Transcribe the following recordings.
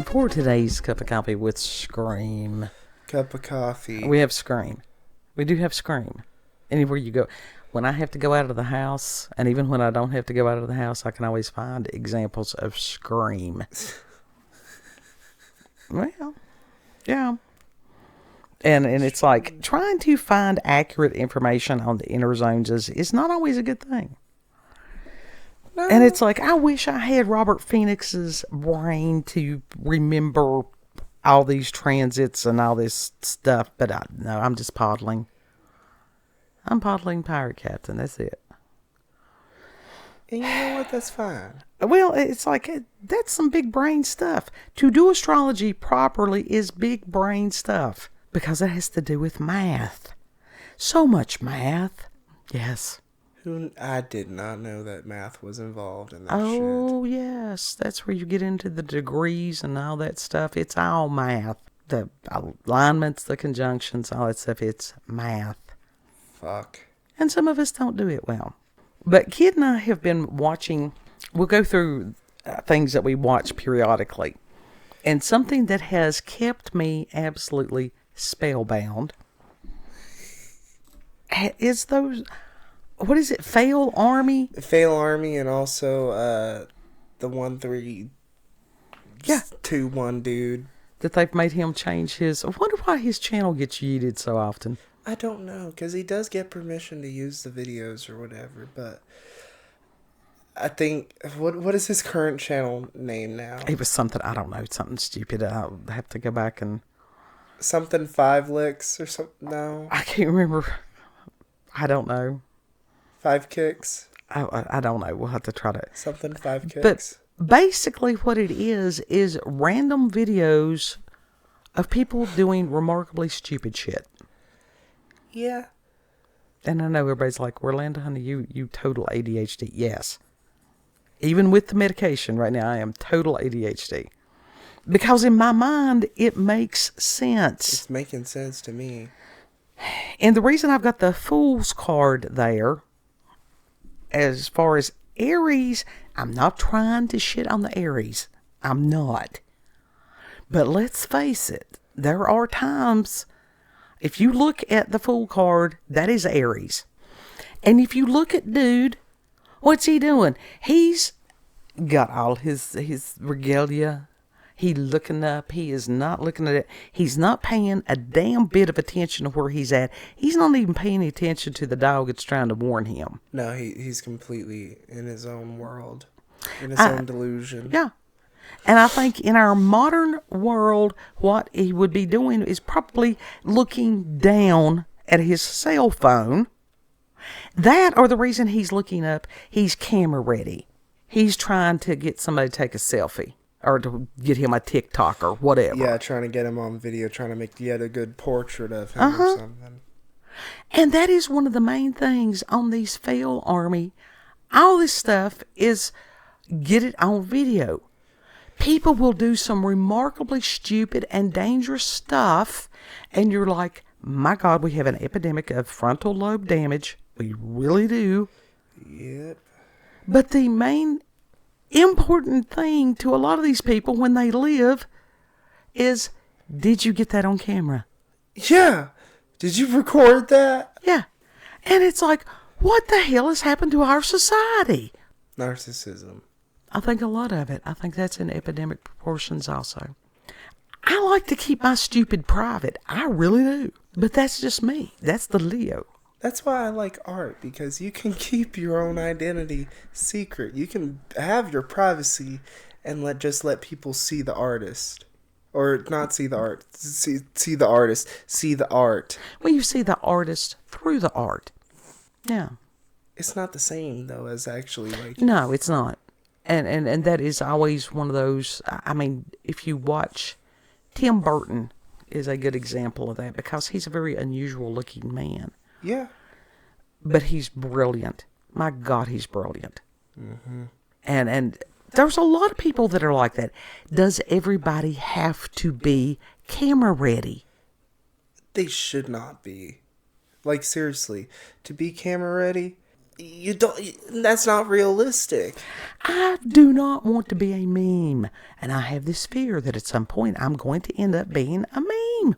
For today's cup of coffee with Scream. Cup of coffee. We have Scream. We do have Scream. Anywhere you go. When I have to go out of the house, and even when I don't have to go out of the house, I can always find examples of Scream. Well, yeah. And it's like trying to find accurate information on the inner zones is not always a good thing. No. And it's like, I wish I had Robert Phoenix's brain to remember all these transits and all this stuff, but no, I'm just poddling. I'm poddling Pirate Captain, that's it. And you know what? That's fine. Well, it's like, that's some big brain stuff. To do astrology properly is big brain stuff. Because it has to do with math. So much math. Yes. I did not know that math was involved in that shit. Oh, yes. That's where you get into the degrees and all that stuff. It's all math. The alignments, the conjunctions, all that stuff. It's math. Fuck. And some of us don't do it well. But Kid and I have been watching. We'll go through things that we watch periodically. And something that has kept me absolutely spellbound is those, what is it, Fail Army? Fail Army, and also the 1-3 2-1 dude that they've made him change his. I wonder why his channel gets yeeted so often. I don't know, because he does get permission to use the videos or whatever, but I think, what is his current channel name now? It was something, I don't know, something stupid. I'll have to go back and something 5 licks or something. No, I can't remember. I don't know. 5 kicks. I don't know. We'll have to try to something 5 kicks. But basically, what it is random videos of people doing remarkably stupid shit. Yeah. And I know everybody's like, Orlando, honey, you total ADHD. Yes. Even with the medication right now, I am total ADHD. Because in my mind, it makes sense. It's making sense to me. And the reason I've got the Fool's card there, as far as Aries, I'm not trying to shit on the Aries. I'm not. But let's face it, there are times, if you look at the Fool card, that is Aries. And if you look at dude, what's he doing? He's got all his regalia. He looking up. He is not looking at it. He's not paying a damn bit of attention to where he's at. He's not even paying attention to the dog that's trying to warn him. No, he's completely in his own world, in his own delusion. Yeah. And I think in our modern world, what he would be doing is probably looking down at his cell phone. That, or the reason he's looking up, he's camera ready. He's trying to get somebody to take a selfie. Or to get him a TikTok or whatever. Yeah, trying to get him on video, trying to make yet a good portrait of him or something. And that is one of the main things on these Fail Army. All this stuff is get it on video. People will do some remarkably stupid and dangerous stuff. And you're like, my God, we have an epidemic of frontal lobe damage. We really do. Yep. But the main important thing to a lot of these people when they live is, did you get that on camera? Yeah. Did you record that? Yeah. And it's like, what the hell has happened to our society? Narcissism. I think a lot of it. I think that's in epidemic proportions also. I like to keep my stupid private. I really do. But that's just me. That's the Leo. That's why I like art, because you can keep your own identity secret. You can have your privacy and let people see the artist. Or not see the art. See the artist. See the art. Well, you see the artist through the art. Yeah. It's not the same, though, as actually like... No, it's not. And that is always one of those... I mean, if you watch... Tim Burton is a good example of that, because he's a very unusual looking man. Yeah. But he's brilliant. My God, he's brilliant. Mm-hmm. And there's a lot of people that are like that. Does everybody have to be camera ready? They should not be. Like, seriously. To be camera ready, You don't. That's not realistic. I do not want to be a meme. And I have this fear that at some point I'm going to end up being a meme.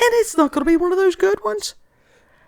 And it's not going to be one of those good ones.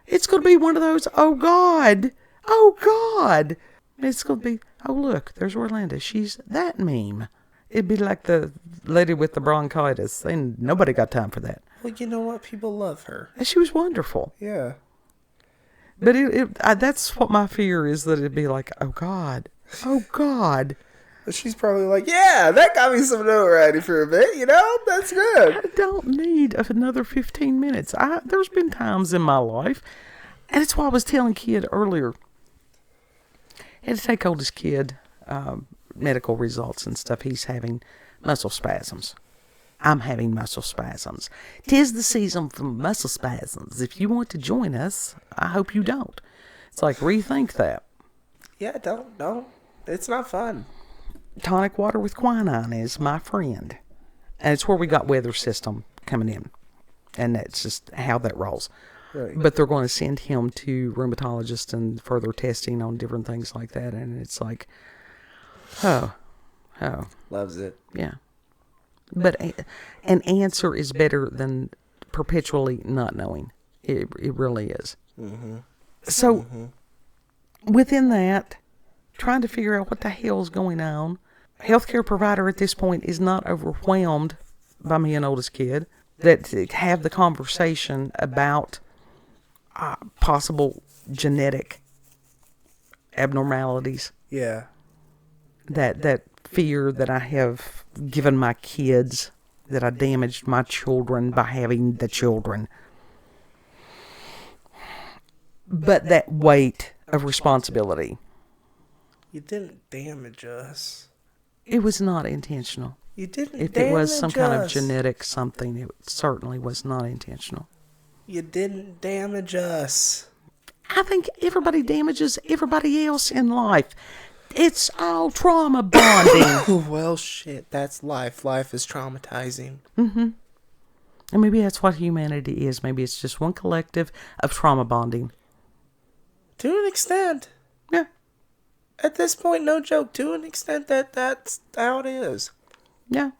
It's going to be one of those, oh God, oh God. It's going to be, oh look, there's Orlando. She's that meme. It'd be like the lady with the bronchitis. And nobody got time for that. Well, you know what? People love her. And she was wonderful. Yeah. But that's what my fear is, that it'd be like, oh God, oh God. But she's probably like, yeah, that got me some notoriety for a bit, you know? That's good. I don't need another 15 minutes. There's been times in my life, and it's why I was telling Kid earlier, I had to take oldest kid, medical results and stuff. He's having muscle spasms. I'm having muscle spasms. 'Tis the season for muscle spasms. If you want to join us, I hope you don't. It's like, rethink that. Yeah, don't. It's not fun. Tonic water with quinine is my friend. And it's where we got weather system coming in. And that's just how that rolls. Right. But they're going to send him to rheumatologists and further testing on different things like that. And it's like, oh. Loves it. Yeah. But an answer is better than perpetually not knowing. It really is. Mm-hmm. So, within that, trying to figure out what the hell's going on. Healthcare provider at this point is not overwhelmed by me and oldest kid, that to have the conversation about possible genetic abnormalities. Yeah. That fear that I have given my kids, that I damaged my children by having the children. But that weight of responsibility. You didn't damage us. It was not intentional. You didn't If damage it was some kind of us. genetic something, it certainly was not intentional. You didn't damage us. I think everybody damages everybody else in life. It's all trauma bonding. Well, shit. That's life. Life is traumatizing. Mm-hmm. And maybe that's what humanity is. Maybe it's just one collective of trauma bonding. To an extent. Yeah. At this point, no joke. To an extent, that's how it is. Yeah.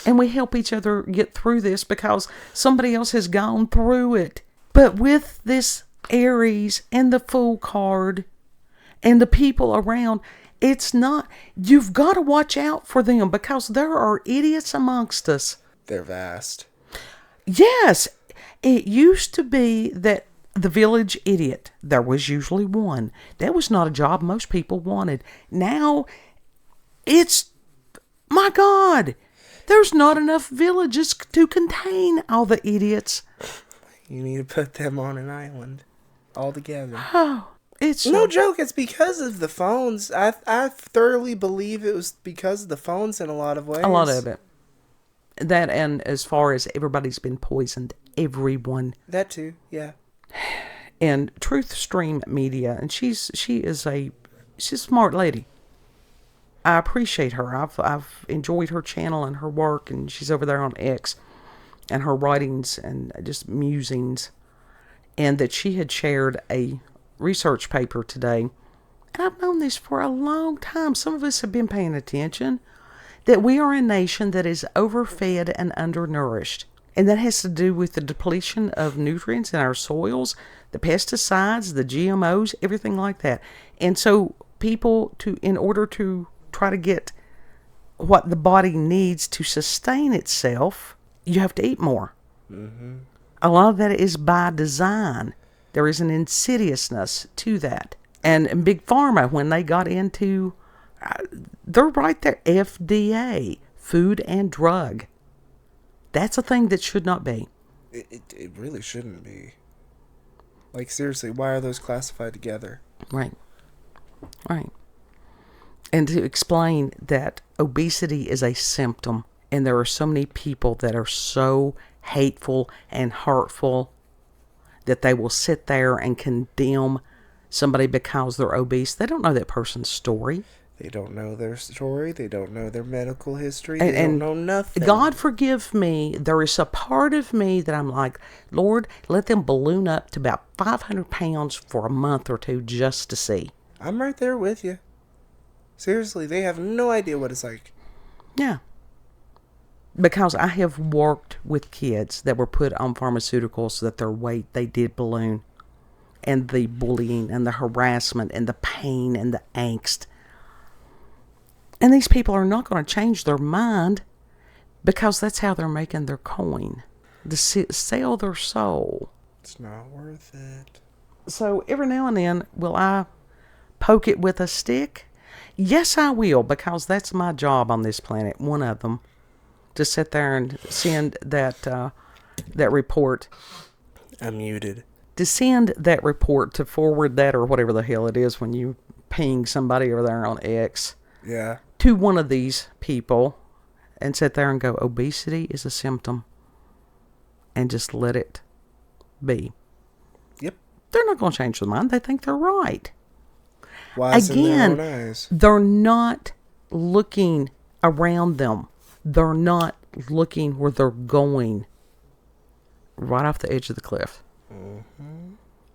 And we help each other get through this because somebody else has gone through it. But with this Aries and the Fool card and the people around, it's not, you've got to watch out for them because there are idiots amongst us. They're vast. Yes. It used to be that the village idiot, there was usually one. That was not a job most people wanted. Now, it's, my God, there's not enough villages to contain all the idiots. You need to put them on an island altogether. Oh, it's no joke. It's because of the phones. I thoroughly believe it was because of the phones in a lot of ways. A lot of it. That, and as far as everybody's been poisoned, everyone. That too, yeah. And Truth Stream Media, and she's a smart lady. I appreciate her. I've enjoyed her channel and her work, and she's over there on X, and her writings and just musings, and that she had shared a research paper today. And I've known this for a long time. Some of us have been paying attention, that we are a nation that is overfed and undernourished. And that has to do with the depletion of nutrients in our soils, the pesticides, the GMOs, everything like that. And so people, in order to try to get what the body needs to sustain itself, you have to eat more. Mm-hmm. A lot of that is by design. There is an insidiousness to that. And Big Pharma, when they got into, they're right there, FDA, Food and Drug. That's a thing that should not be. It really shouldn't be. Like, seriously, why are those classified together? Right. Right. And to explain that obesity is a symptom, and there are so many people that are so hateful and hurtful that they will sit there and condemn somebody because they're obese. They don't know that person's story. They don't know their story. They don't know their medical history. And, They don't and know nothing. God forgive me, there is a part of me that I'm like, Lord, let them balloon up to about 500 pounds for a month or two just to see. I'm right there with you. Seriously, they have no idea what it's like. Yeah. Because I have worked with kids that were put on pharmaceuticals that their weight, they did balloon. And the bullying and the harassment and the pain and the angst. And these people are not going to change their mind because that's how they're making their coin. To sell their soul. It's not worth it. So every now and then, will I poke it with a stick? Yes, I will, because that's my job on this planet, one of them. To sit there and send that report. I'm muted. To send that report, to forward that, or whatever the hell it is when you ping somebody over there on X. Yeah. To one of these people and sit there and go, obesity is a symptom. And just let it be. Yep. They're not going to change their mind. They think they're right. Wise in their own eyes. They're not looking around them. They're not looking where they're going. Right off the edge of the cliff.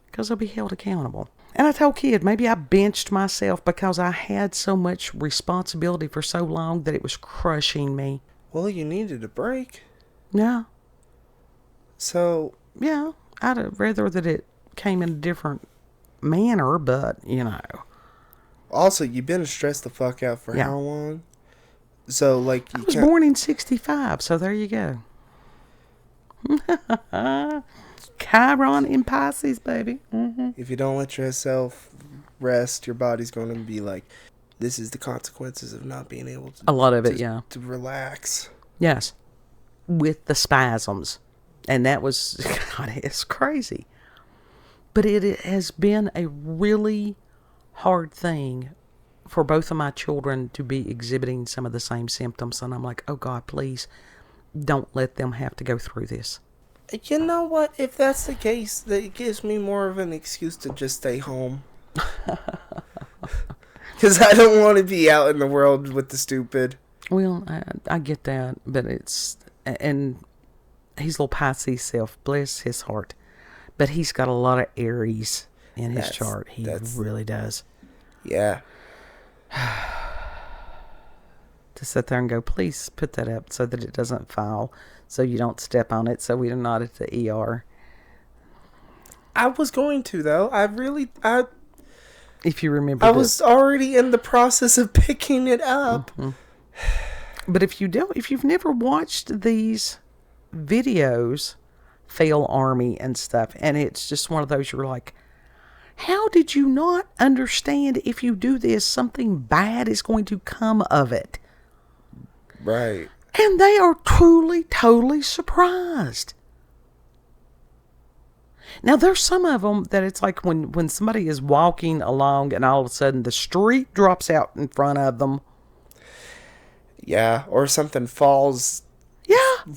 Because they'll be held accountable. And I told kid, maybe I benched myself because I had so much responsibility for so long that it was crushing me. Well, you needed a break. Yeah. So. Yeah. I'd have rather that it came in a different manner, but, you know. Also, you've been stressed the fuck out for how long? So, like, I was born in 65, so there you go. Chiron in Pisces, baby. Mm-hmm. If you don't let yourself rest, your body's going to be like, this is the consequences of not being able to. A lot of it, yeah. To relax. Yes. With the spasms. And that was, God, it's crazy. But it has been a really hard thing for both of my children to be exhibiting some of the same symptoms. And I'm like, oh, God, please don't let them have to go through this. You know what? If that's the case, that gives me more of an excuse to just stay home. Because I don't want to be out in the world with the stupid. Well, I get that, but it's... And he's a little Pisces self, bless his heart. But he's got a lot of Aries in his chart. He really does. Yeah. To sit there and go, please put that up so that it doesn't fall, so you don't step on it, so we're not at the ER. I was going to, though. If you remember, I was already in the process of picking it up. Mm-hmm. But if you've never watched these videos, Fail Army and stuff, and it's just one of those you're like, how did you not understand if you do this, something bad is going to come of it? Right. And they are truly, totally surprised. Now, there's some of them that it's like when somebody is walking along and all of a sudden the street drops out in front of them. Yeah, or something falls. Yeah.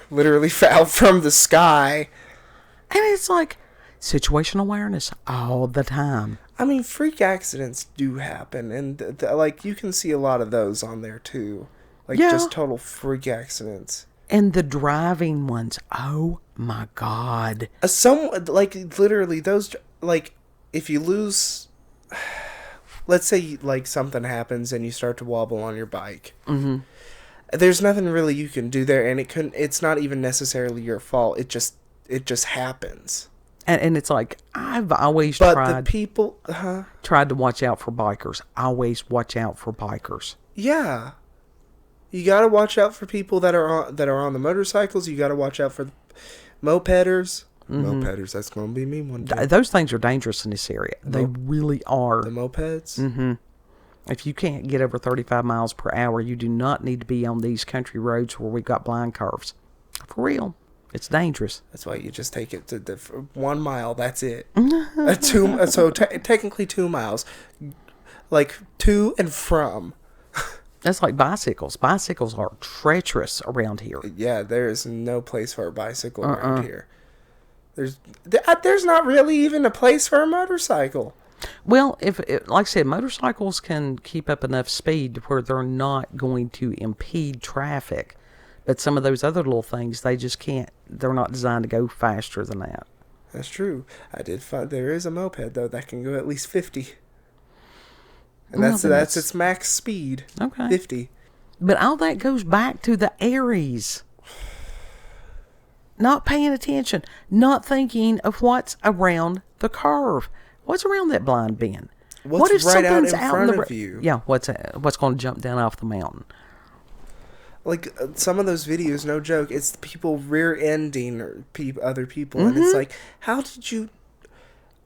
Literally fell from the sky. And it's like situational awareness all the time. I mean, freak accidents do happen. And, like, you can see a lot of those on there, too. Like, just total freak accidents. And the driving ones. Oh, my God. Literally, those, like, if you lose... Let's say, like, something happens and you start to wobble on your bike. Mm-hmm. There's nothing really you can do there, and it's not even necessarily your fault. It just happens. And it's like, I've always tried... But the people... Tried to watch out for bikers. Always watch out for bikers. Yeah. You gotta watch out for people that are on the motorcycles. You gotta watch out for mopeders. Mm-hmm. Mopeders, that's gonna be me one day. Those things are dangerous in this area. They really are. The mopeds? Mm-hmm. If you can't get over 35 miles per hour, you do not need to be on these country roads where we've got blind curves. For real. It's dangerous. That's why you just take it to the 1 mile. That's it. Technically 2 miles. Like, to and from. That's like bicycles. Bicycles are treacherous around here. Yeah, there is no place for a bicycle around here. There's not really even a place for a motorcycle. Well, like I said, motorcycles can keep up enough speed where they're not going to impede traffic. But some of those other little things, they just can't. They're not designed to go faster than that. That's true. I did find there is a moped though that can go at least 50. And that's its max speed. Okay. 50. But all that goes back to the Aries. Not paying attention, not thinking of what's around the curve. What's around that blind bend? What's what if right out in something's front of you? Yeah, what's going to jump down off the mountain? Like some of those videos, no joke, it's people rear-ending other people, and it's like, how did you?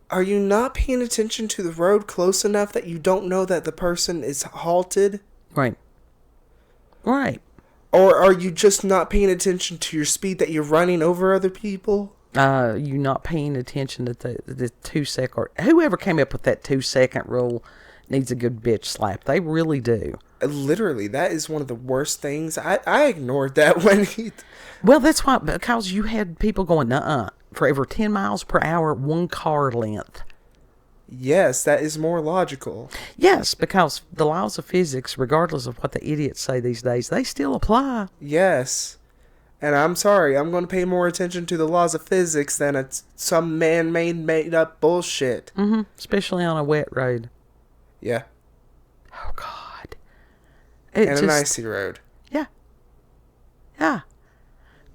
Are you not paying attention to the road close enough that you don't know that the person is halted? Right. Right. Or are you just not paying attention to your speed that you're running over other people? You not paying attention to the 2 second, or whoever came up with that 2 second rule needs a good bitch slap. They really do. Literally, that is one of the worst things. I ignored that when he... Well, that's why, because you had people going, for every 10 miles per hour, 1 car length. Yes, that is more logical. Yes, because the laws of physics, regardless of what the idiots say these days, they still apply. Yes. And I'm sorry, I'm going to pay more attention to the laws of physics than some man-made, made-up bullshit. Mm-hmm. Especially on a wet road. Yeah. Oh, God. And an icy road. Yeah. Yeah.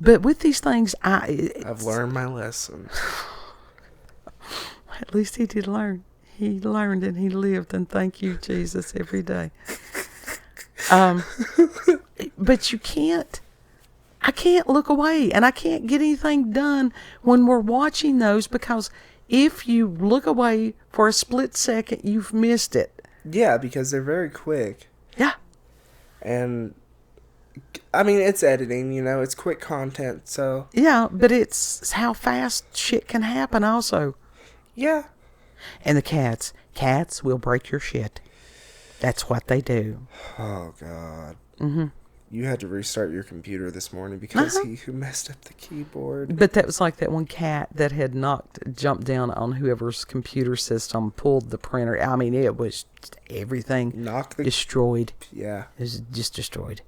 But with these things, I've learned my lesson. At least he did learn. He learned and he lived, and thank you, Jesus, every day. But you can't. I can't look away, and I can't get anything done when we're watching those, because if you look away for a split second, you've missed it. Yeah, because they're very quick. Yeah. And, I mean, it's editing, it's quick content, so... Yeah, but it's how fast shit can happen also. Yeah. And the cats will break your shit. That's what they do. Oh, God. Mm-hmm. You had to restart your computer this morning because he messed up the keyboard. But that was like that one cat that had jumped down on whoever's computer system, pulled the printer. I mean, it was everything destroyed. Yeah. It was just destroyed.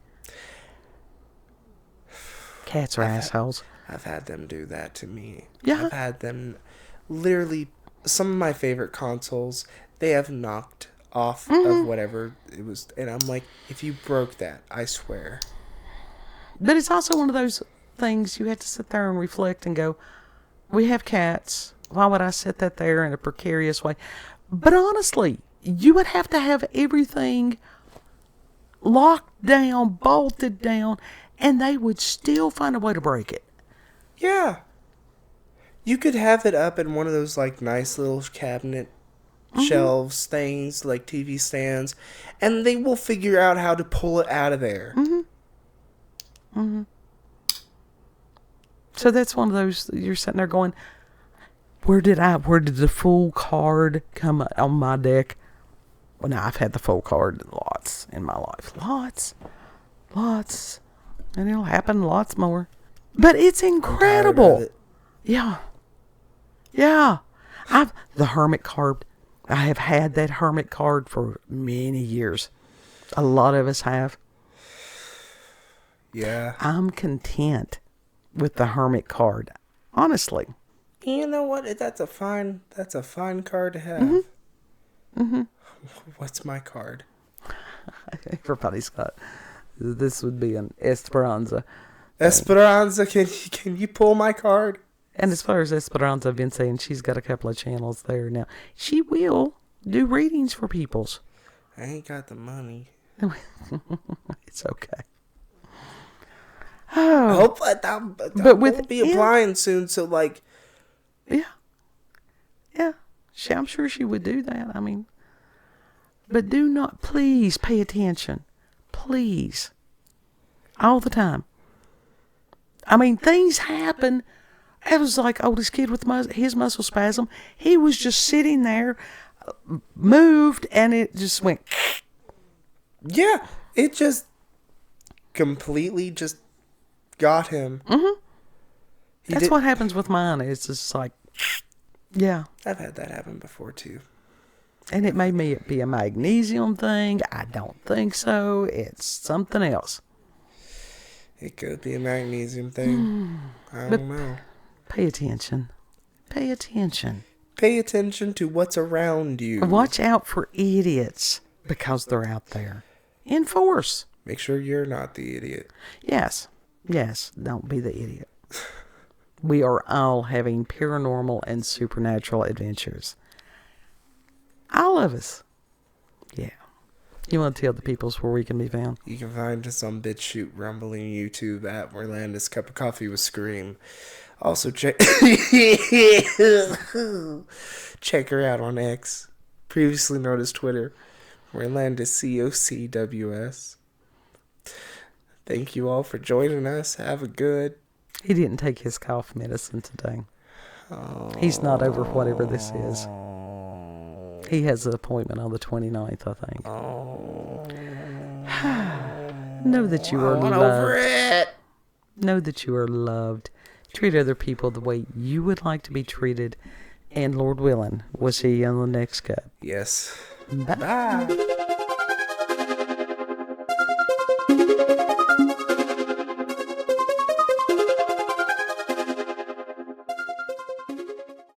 Cats are assholes. I've had them do that to me. Yeah. I've had them literally, some of my favorite consoles, they have knocked off of whatever it was, and I'm like, if you broke that, I swear. But it's also one of those things you have to sit there and reflect and go, we have cats, why would I set that there in a precarious way? But honestly, you would have to have everything locked down, bolted down, and they would still find a way to break it. Yeah. You could have it up in one of those like nice little cabinet shelves things, like TV stands, and they will figure out how to pull it out of there. So that's one of those, you're sitting there going, where did the full card come on my deck? Well, now I've had the full card lots in my life. Lots. And it'll happen lots more. But it's incredible. Yeah. The hermit card. I have had that hermit card for many years. A lot of us have. Yeah. I'm content with the hermit card. Honestly. You know what? That's a fine card to have. What's my card? Everybody's got. This would be an Esperanza. Esperanza, can you pull my card? And as far as Esperanza, I've been saying she's got a couple of channels there now. She will do readings for peoples. I ain't got the money. It's okay. I hope I won't be applying soon, so like... Yeah. I'm sure she would do that. I mean... But do not, please pay attention. Please. All the time. I mean, things happen. It was like, this kid with his muscle spasm. He was just sitting there, moved, and it just went. Yeah, it just completely just got him. That's what happens with mine. It's just like, yeah. I've had that happen before, too. And it may be a magnesium thing. I don't think so. It's something else. It could be a magnesium thing. I don't know. Pay attention. Pay attention. Pay attention to what's around you. Watch out for idiots because they're out there. Enforce. Make sure you're not the idiot. Yes. Yes. Don't be the idiot. We are all having paranormal and supernatural adventures. All of us. Yeah. You want to tell the peoples where we can be found? You can find us on BitChute, Rumbling, YouTube at Orlando's Cup of Coffee with Scream. Also check her out on X, previously known as Twitter, Orlando's COCWS. Thank you all for joining us. Have a good. He didn't take his cough medicine today. He's not over whatever this is. He has an appointment on the 29th, I think. Know that you are loved. Over it. Know that you are loved. Treat other people the way you would like to be treated. And Lord willing, we'll see you on the next cut. Yes. Bye.